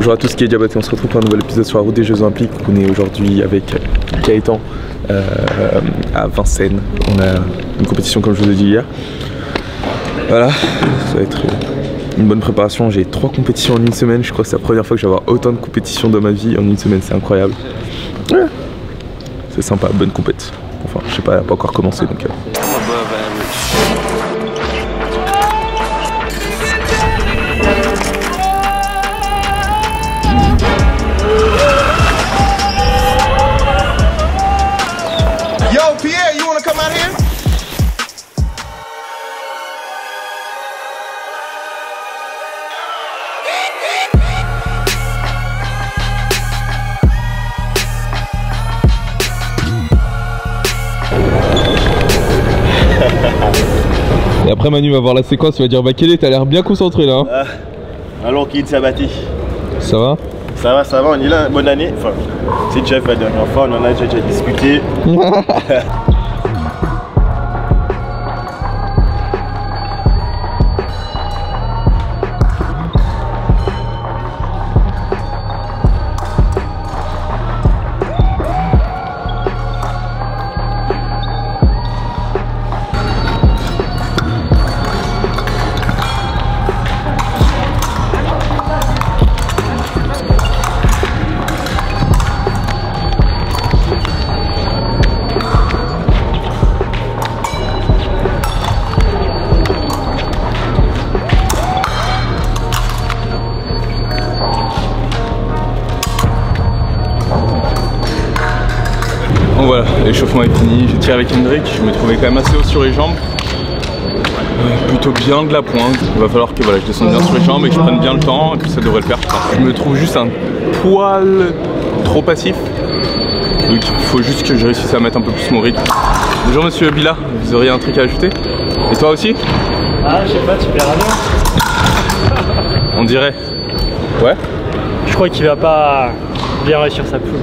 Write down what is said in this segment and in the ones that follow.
Bonjour à tous, qui est Diabaté, on se retrouve pour un nouvel épisode sur la route des Jeux Olympiques. On est aujourd'hui avec Gaëtan à Vincennes. On a une compétition comme je vous ai dit hier. Voilà, ça va être une bonne préparation. J'ai 3 compétitions en une semaine. Je crois que c'est la première fois que je vais avoir autant de compétitions dans ma vie en une semaine, c'est incroyable. Ouais. C'est sympa, bonne compétition. Enfin, je sais pas, elle n'a pas encore commencé donc. Pierre, you wanna come out here? Et après Manu va voir la séquence, il va dire bah Kelly, t'as l'air bien concentré là. Hein. Alors Kid Sabati. Ça va? Ça va, on est là, bonne année. Enfin, c'est Jeff la dernière fois, on en a déjà discuté. Bon voilà, l'échauffement est fini, j'ai tiré avec Hendrik, je me trouvais quand même assez haut sur les jambes. Plutôt bien de la pointe, il va falloir que voilà, je descende bien sur les jambes et que je prenne bien le temps et que ça devrait le faire. Je me trouve juste un poil trop passif, donc il faut juste que je réussisse à mettre un peu plus mon rythme. Bonjour monsieur Bila, vous auriez un truc à ajouter? Et toi aussi? Ah je sais pas, tu verras bien. On dirait. Ouais. Je crois qu'il va pas bien réussir sa poule.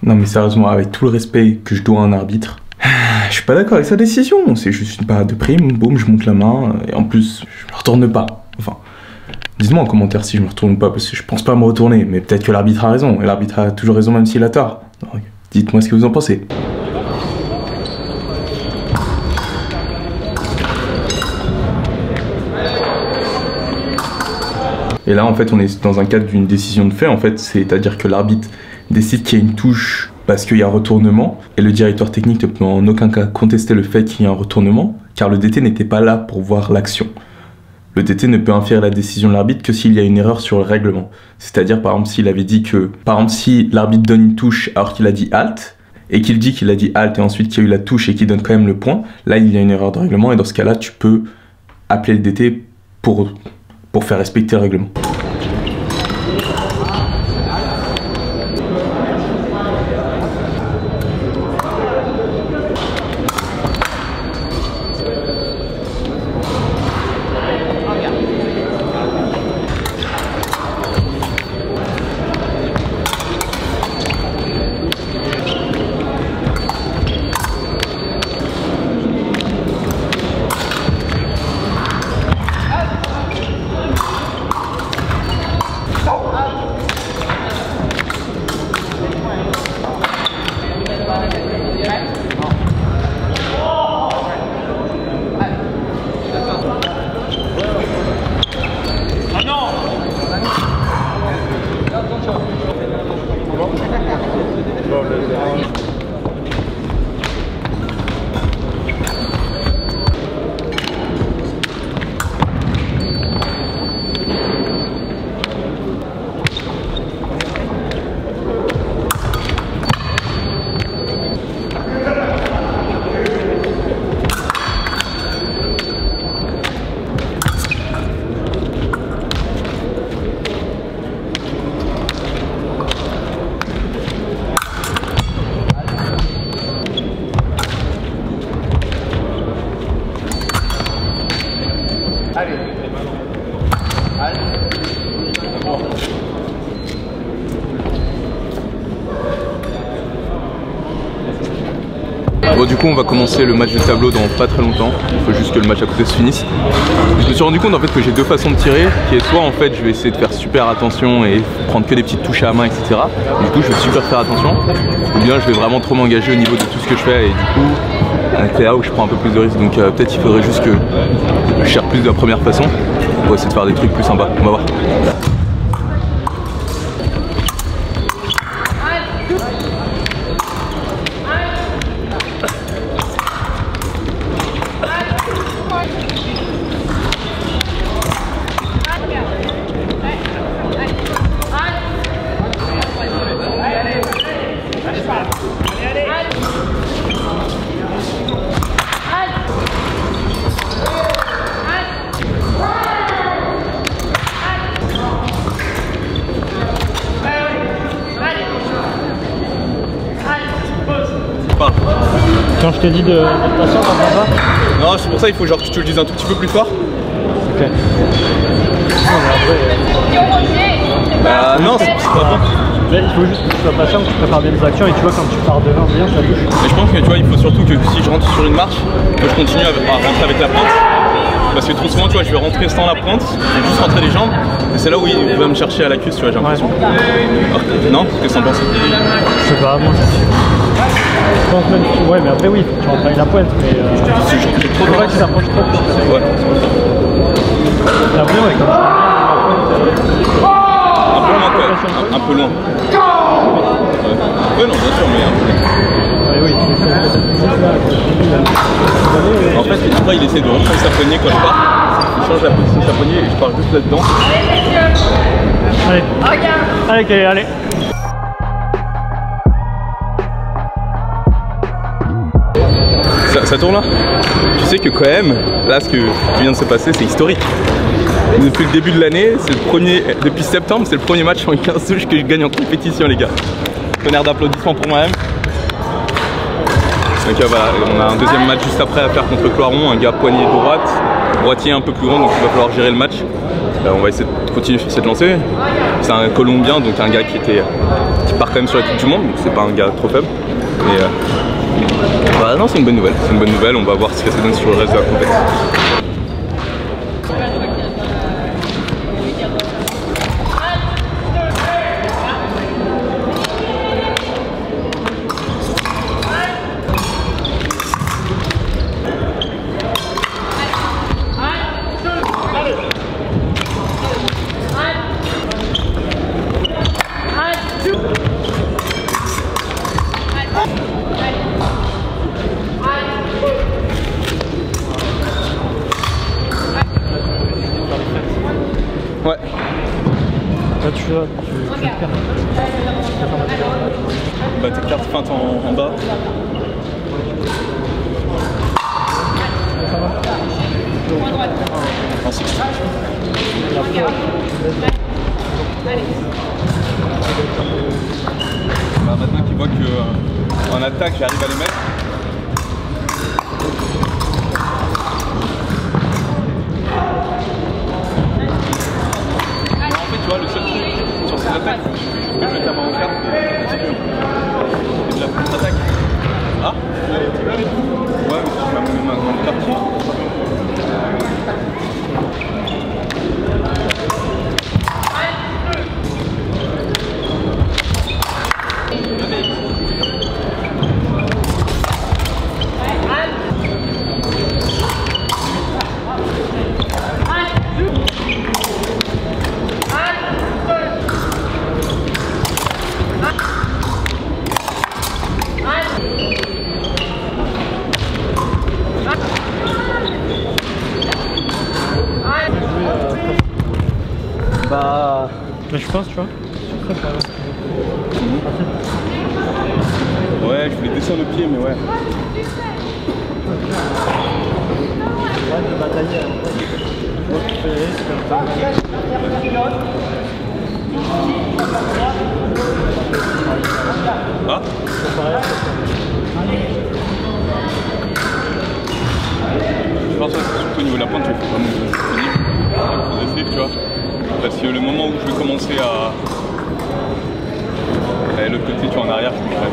Non mais sérieusement, avec tout le respect que je dois à un arbitre, je suis pas d'accord avec sa décision. C'est juste une parade de prime, boum, je monte la main, et en plus, je me retourne pas. Enfin, dites-moi en commentaire si je me retourne pas, parce que je pense pas me retourner, mais peut-être que l'arbitre a raison, et l'arbitre a toujours raison même s'il a tort. Donc, dites-moi ce que vous en pensez. Et là, en fait, on est dans un cadre d'une décision de fait, en fait, c'est-à-dire que l'arbitre décide qu'il y a une touche parce qu'il y a un retournement, et le directeur technique ne peut en aucun cas contester le fait qu'il y ait un retournement, car le DT n'était pas là pour voir l'action. Le DT ne peut inférer la décision de l'arbitre que s'il y a une erreur sur le règlement. C'est-à-dire, par exemple, s'il avait dit que... Par exemple, si l'arbitre donne une touche alors qu'il a dit halt, et qu'il dit qu'il a dit halt et ensuite qu'il y a eu la touche et qu'il donne quand même le point, là, il y a une erreur de règlement, et dans ce cas-là, tu peux appeler le DT pour faire respecter le règlement. Bon, du coup on va commencer le match de tableau dans pas très longtemps, il faut juste que le match à côté se finisse. Je me suis rendu compte en fait que j'ai deux façons de tirer, qui est soit en fait je vais essayer de faire super attention et prendre que des petites touches à la main, etc. Du coup je vais super faire attention, ou bien je vais vraiment trop m'engager au niveau de tout ce que je fais et du coup c'est là où je prends un peu plus de risques, donc peut-être il faudrait juste que je cherche plus de la première façon pour essayer de faire des trucs plus sympas, on va voir. Quand je te dis de passer, on t'entend pas? Non, c'est pour ça il faut genre que tu le dises un tout petit peu plus fort. Ok. Non, c'est pas bon. Mais il faut juste que tu sois patient, que tu prépares bien les actions et tu vois quand tu pars devant bien ça bouge. Mais je pense que tu vois il faut surtout que si je rentre sur une marche, que je continue à rentrer avec la pointe. Parce que trop souvent tu vois je vais rentrer sans la pointe, je vais juste rentrer les jambes et c'est là où il va me chercher à la cuisse, tu vois, j'ai l'impression. Ouais. Non? Qu'est-ce que t'en penses? Je sais pas, moi je pense même que... Ouais mais après oui, tu rentres avec la pointe mais j'ai trop de vrai que tu t'approches trop. Ouais. Et après ouais comme un peu loin. Ouais non bien sûr mais oui. en fait après il essaie de reprendre sa poignée quand je pars. Il change la position de sa poignée et je pars juste là-dedans. Allez. Ça tourne là. Tu sais que quand même, là ce qui vient de se passer c'est historique. Depuis le début de l'année, depuis septembre, c'est le premier match en 15 touches que je gagne en compétition les gars. Tonnerre d'applaudissements pour moi-même. Donc voilà, on a un deuxième match juste après à faire contre Cloiron, un gars poignet droite, droitier un peu plus grand donc il va falloir gérer le match. On va essayer de continuer sur cette lancée. C'est un Colombien, donc un gars qui part quand même sur la Coupe du Monde, donc c'est pas un gars trop faible. Mais bah non, c'est une bonne nouvelle, on va voir ce que ça donne sur le reste de la compétition. Ouais. Là tu perds. Bah tes cartes feintes en bas. En 6. Bah, maintenant qu'il voit qu'en attaque j'arrive à les mettre. En fait tu vois le seul truc sur ces attaques, je peux mettre la main en carte et de la contre-attaque. Ah ouais mais si je mets ma main en carte. Bah... Mais je pense, tu vois. Ouais, je voulais descendre le pied, mais ouais. Ouais, de batailler. Ah je pense que c'est surtout au niveau de la pointe qu'il faut vraiment finir, tu vois. Parce que le moment où je vais commencer à l'autre côté, tu vois, en arrière, je me crève.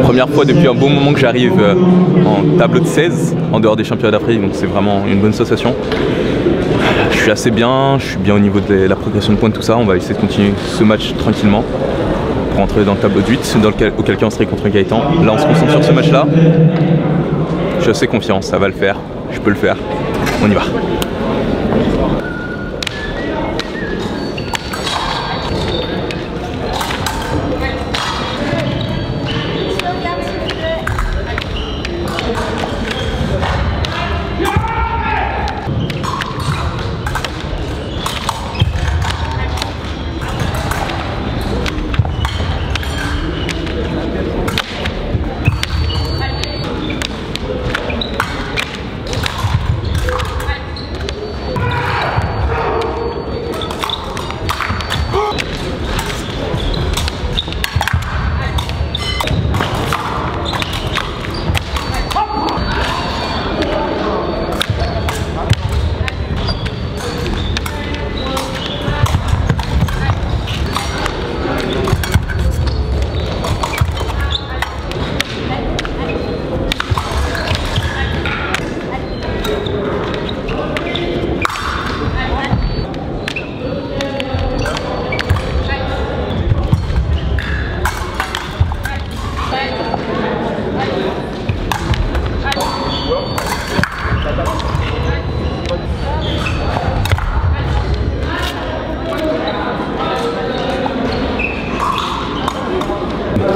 Première fois depuis un bon moment que j'arrive en tableau de 16 en dehors des championnats d'Afrique, donc c'est vraiment une bonne sensation. Je suis assez bien, je suis bien au niveau de la progression de points, tout ça. On va essayer de continuer ce match tranquillement pour entrer dans le tableau de 8 auquel cas on serait contre Gaëtan. Là on se concentre sur ce match là. Je suis assez confiant, ça va le faire, je peux le faire, on y va.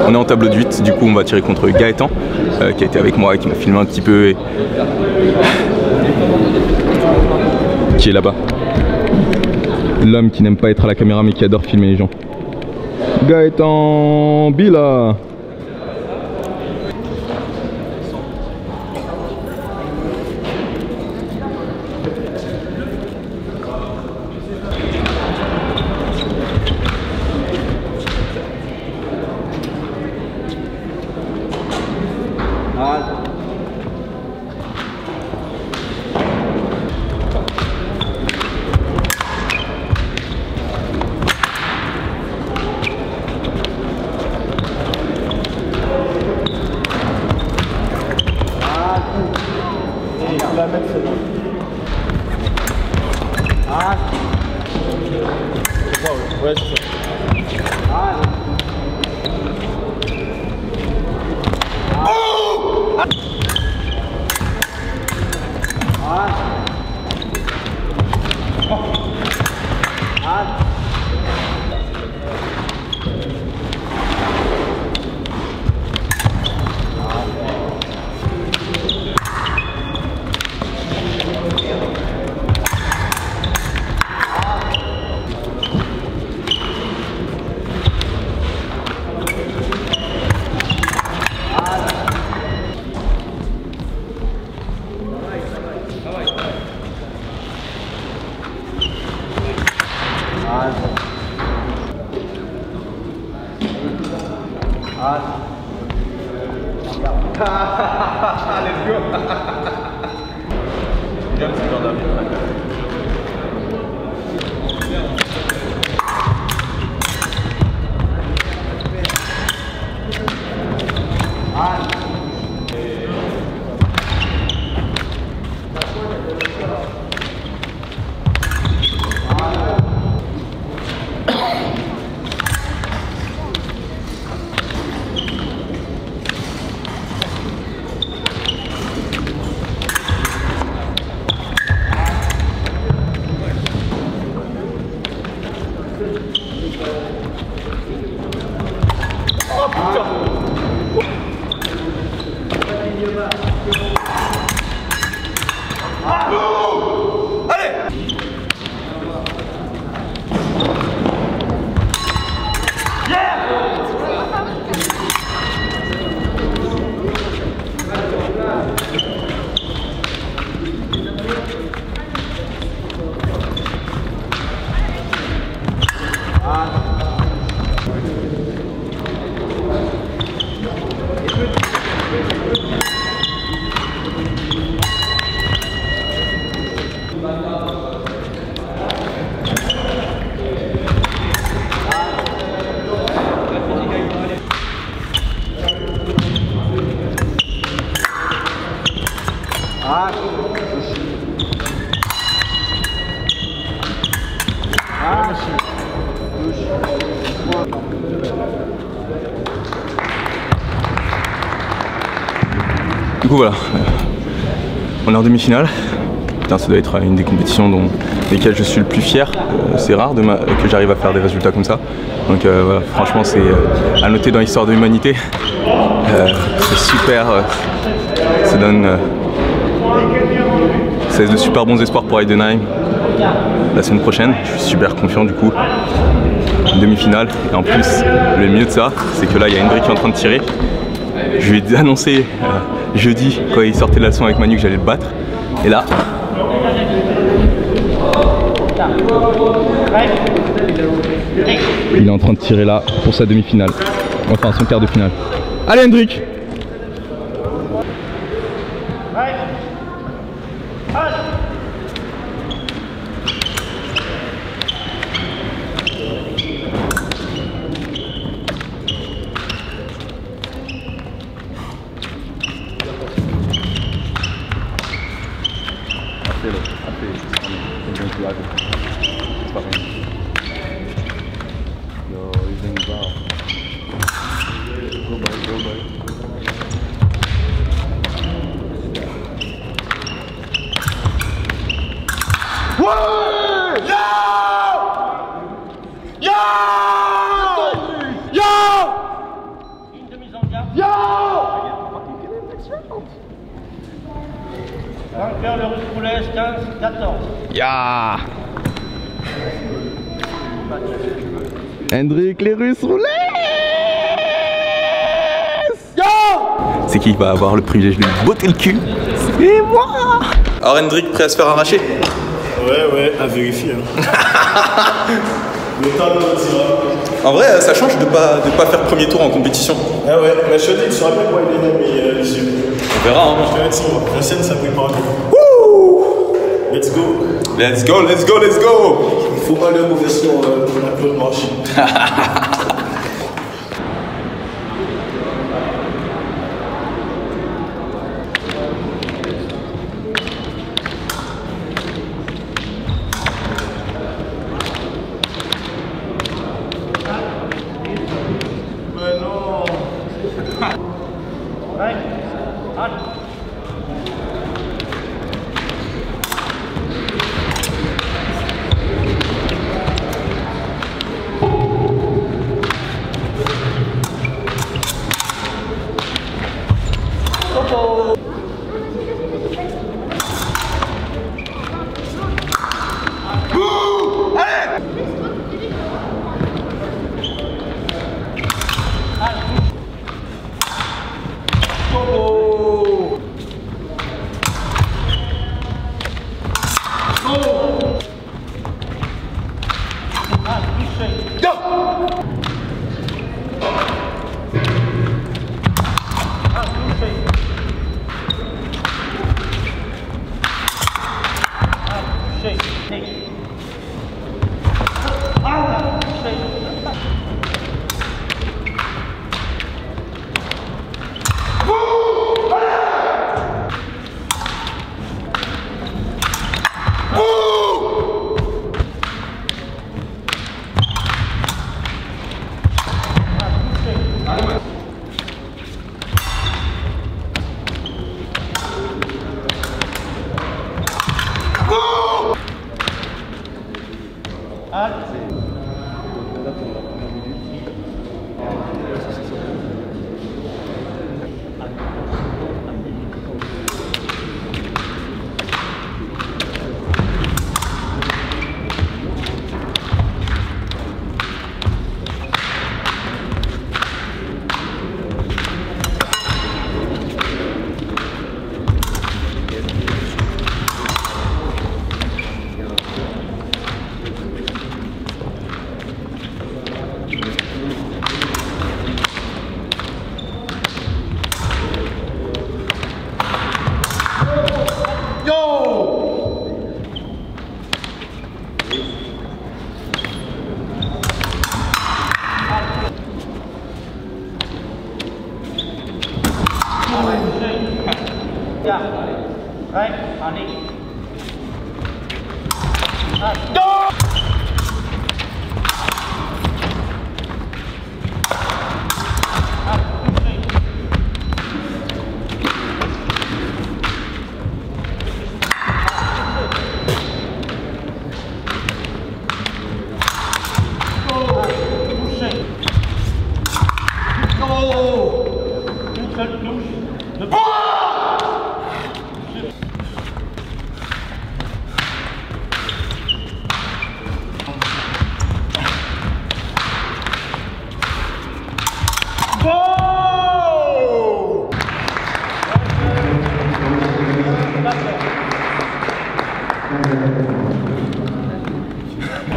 On est en tableau de 8, du coup on va tirer contre Gaëtan, qui a été avec moi et qui m'a filmé un petit peu et qui est là-bas. L'homme qui n'aime pas être à la caméra mais qui adore filmer les gens. Gaëtan Bila. Ouais, c'est ça. Du coup voilà, on est en demi-finale. Putain, ça doit être une des compétitions desquelles je suis le plus fier. C'est rare que j'arrive à faire des résultats comme ça. Donc voilà, franchement c'est à noter dans l'histoire de l'humanité. C'est super, ça donne de super bons espoirs pour Heidenheim la semaine prochaine. Je suis super confiant du coup. Demi-finale, et en plus le mieux de ça, c'est que là il y a Hendrik qui est en train de tirer. Je lui ai annoncé jeudi quand il sortait de la leçon avec Manu que j'allais le battre. Et là, il est en train de tirer là pour sa demi-finale, enfin son quart de finale. Allez Hendrik! Ya Hendrik, les Russes roulent. C'est qui va avoir le privilège de lui botter le cul? C'est moi. Alors Hendrik, prêt à se faire arracher? Ouais, à vérifier. Hein. Le temps de dire. En vrai, ça change de pas faire premier tour en compétition. Ah ouais, mais je te dis, tu te rappelles quoi il est mes yeux. On verra, hein. Je te dis, la scène, ça prépare. Wouh! Let's go! Let's go, let's go, let's go! Il faut pas le mauvais son pour la Claude Marche.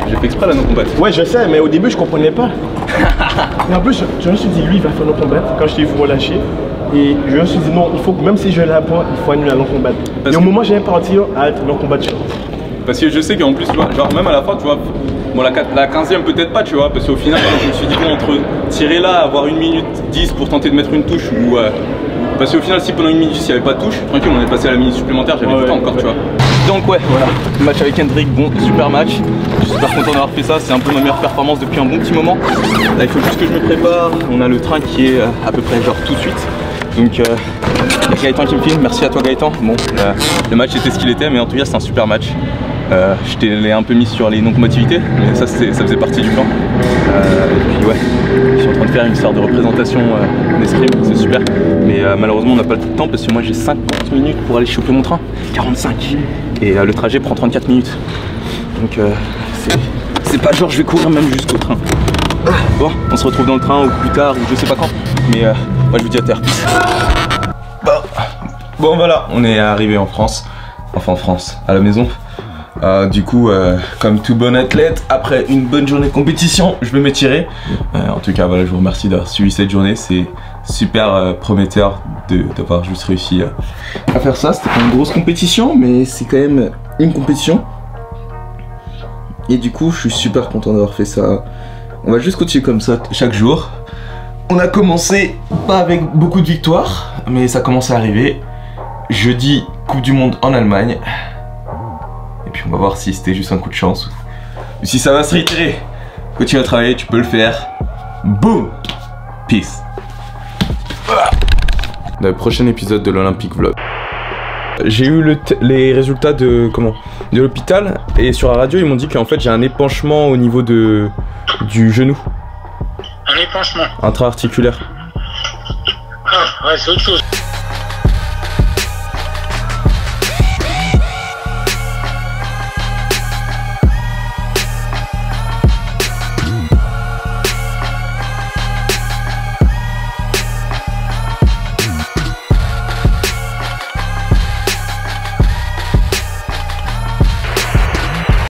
J'ai fait exprès la non-combat. Ouais, je sais, mais au début, je comprenais pas. Et en plus, je me suis dit, lui, il va faire non-combat quand je t'ai vu relâcher. Et je me suis dit, non, il faut que même si je l'ai pas, il faut annuler la non-combat. Et au moment où j'allais partir, halte, non-combat. Parce que je sais qu'en plus, tu vois, genre même à la fin, tu vois, bon, la 15e peut-être pas, tu vois, parce qu'au final, je me suis dit, bon, entre tirer là, avoir 1 minute 10 pour tenter de mettre une touche ou. Parce qu'au final, si pendant 1 minute, s'il n'y avait pas de touche, tranquille, on est passé à la minute supplémentaire, j'avais du temps encore, tu vois. Donc, ouais, voilà, match avec Hendrik, bon, super match. Je suis super content d'avoir fait ça, c'est un peu ma meilleure performance depuis un bon petit moment. Là, il faut juste que je me prépare. On a le train qui est à peu près genre tout de suite. Donc, il y a Gaëtan qui me filme, merci à toi Gaëtan. Bon, le match était ce qu'il était, mais en tout cas, c'est un super match. Je t'ai un peu mis sur les non-combativités, mais ça faisait partie du plan. Et puis ouais, je suis en train de faire une sorte de représentation d'escrime, c'est super. Mais malheureusement on n'a pas le temps parce que moi j'ai 50 minutes pour aller choper mon train. 45. et le trajet prend 34 minutes. Donc c'est pas genre je vais courir même jusqu'au train. Bon, on se retrouve dans le train ou plus tard ou je sais pas quand. Mais moi je vous dis à terre. Bon voilà, on est arrivé en France. Enfin en France, à la maison. Du coup, comme tout bon athlète, après une bonne journée de compétition, je vais m'étirer. En tout cas, voilà, je vous remercie d'avoir suivi cette journée. C'est super prometteur d'avoir juste réussi à faire ça. C'était pas une grosse compétition, mais c'est quand même une compétition. Et du coup, je suis super content d'avoir fait ça. On va juste continuer comme ça chaque jour. On a commencé pas avec beaucoup de victoires, mais ça commence à arriver. Jeudi, Coupe du Monde en Allemagne. Et puis on va voir si c'était juste un coup de chance ou si ça va se réitérer. Continue à travailler, tu peux le faire. Boom. Peace. Dans le prochain épisode de l'Olympique Vlog. J'ai eu les résultats de l'hôpital et sur la radio ils m'ont dit qu'en fait j'ai un épanchement au niveau du genou. Un épanchement Intra-articulaire. Ah ouais, c'est autre chose.